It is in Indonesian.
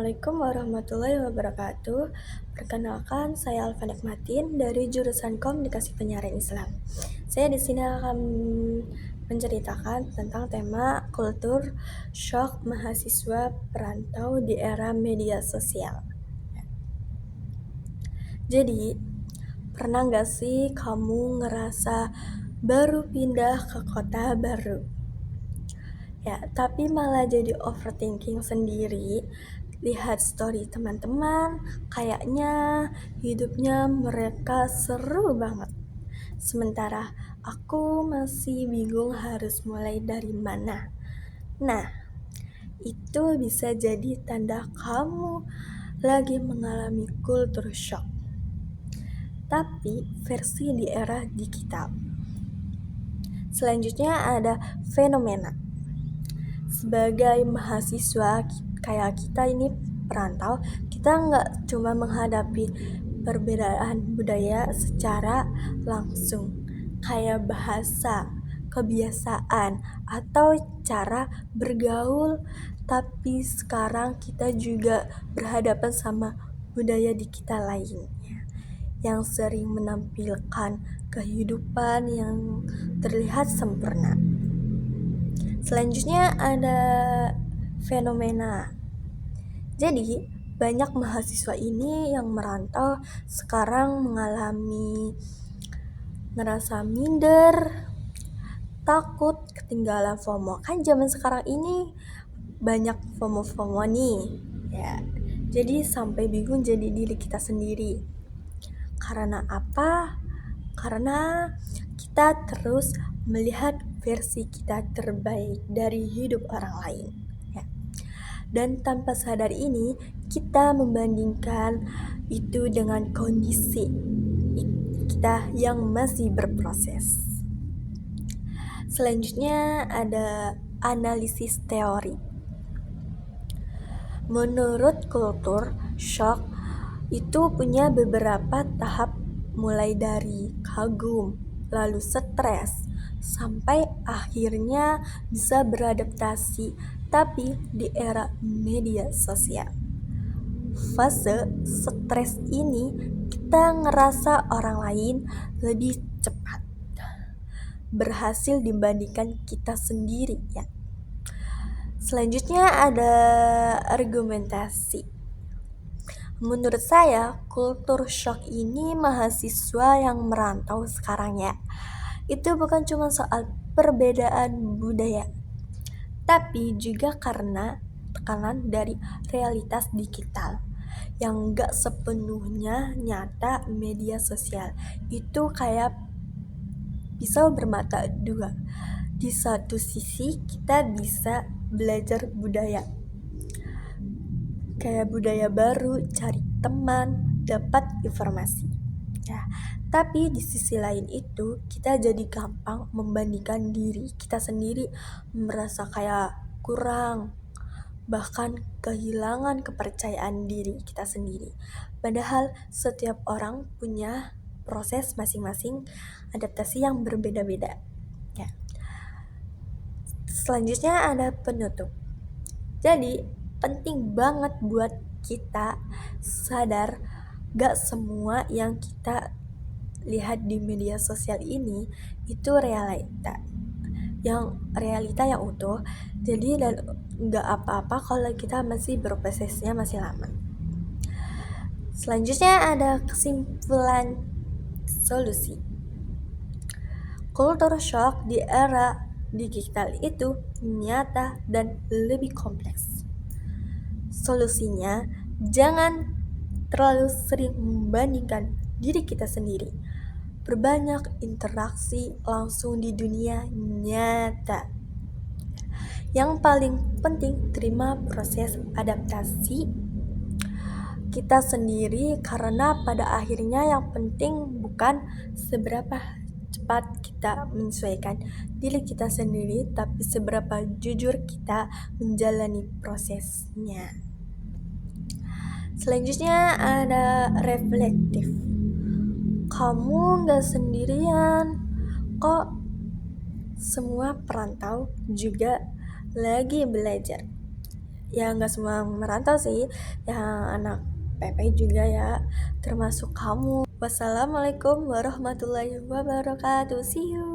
Assalamualaikum warahmatullahi wabarakatuh. Perkenalkan, saya Alfa Nikmatin dari jurusan Komunikasi Penyiaran Islam. Saya di sini akan menceritakan tentang tema kultur shock mahasiswa perantau di era media sosial. Jadi, pernah nggak sih kamu ngerasa baru pindah ke kota baru? Ya, tapi malah jadi overthinking sendiri. Lihat story teman-teman, kayaknya hidupnya mereka seru banget. Sementara aku masih bingung harus mulai dari mana. Nah, itu bisa jadi tanda kamu lagi mengalami culture shock. Tapi versi di era digital. Selanjutnya ada fenomena. Sebagai mahasiswa kayak kita ini perantau, kita nggak cuma menghadapi perbedaan budaya secara langsung, kayak bahasa, kebiasaan, atau cara bergaul, tapi sekarang kita juga berhadapan sama budaya digital lainnya yang sering menampilkan kehidupan yang terlihat sempurna. Selanjutnya ada fenomena. Jadi, banyak mahasiswa ini yang merantau sekarang mengalami ngerasa minder, takut ketinggalan FOMO. Kan zaman sekarang ini banyak FOMO-FOMO nih. Ya. Jadi sampai bingung jadi diri kita sendiri. Karena apa? Karena kita terus melihat versi kita terbaik dari hidup orang lain. Ya. Dan tanpa sadar ini, kita membandingkan itu dengan kondisi kita yang masih berproses. Selanjutnya ada analisis teori. Menurut kultur shock itu punya beberapa tahap, mulai dari kagum, lalu stres, sampai akhirnya bisa beradaptasi, tapi di era media sosial. Fase stres ini kita ngerasa orang lain lebih cepat berhasil dibandingkan kita sendiri ya. Selanjutnya ada argumentasi. Menurut saya, kultur shock ini mahasiswa yang merantau sekarang ya. Itu bukan cuma soal perbedaan budaya, tapi juga karena tekanan dari realitas digital yang gak sepenuhnya nyata. Media sosial itu kayak pisau bermata dua. Di satu sisi kita bisa belajar budaya, kayak budaya baru, cari teman, dapat informasi. Ya, tapi di sisi lain itu kita jadi gampang membandingkan diri kita sendiri, merasa kayak kurang, bahkan kehilangan kepercayaan diri kita sendiri. Padahal setiap orang punya proses masing-masing adaptasi yang berbeda-beda. Ya. Selanjutnya ada penutup. Jadi penting banget buat kita sadar gak semua yang kita lihat di media sosial ini itu realita yang utuh. Jadi gak apa-apa kalau kita masih berprosesnya masih lama. Selanjutnya ada kesimpulan solusi. Culture shock di era digital itu nyata dan lebih kompleks. Solusinya, jangan terlalu sering membandingkan diri kita sendiri. Perbanyak interaksi langsung di dunia nyata. Yang paling penting, terima proses adaptasi kita sendiri, karena pada akhirnya yang penting bukan seberapa cepat kita menyesuaikan diri kita sendiri, tapi seberapa jujur kita menjalani prosesnya. Selanjutnya ada reflektif. Kamu gak sendirian kok, semua perantau juga lagi belajar. ya nggak semua merantau sih, yang anak PP juga ya, termasuk kamu. Wassalamualaikum warahmatullahi wabarakatuh. See you.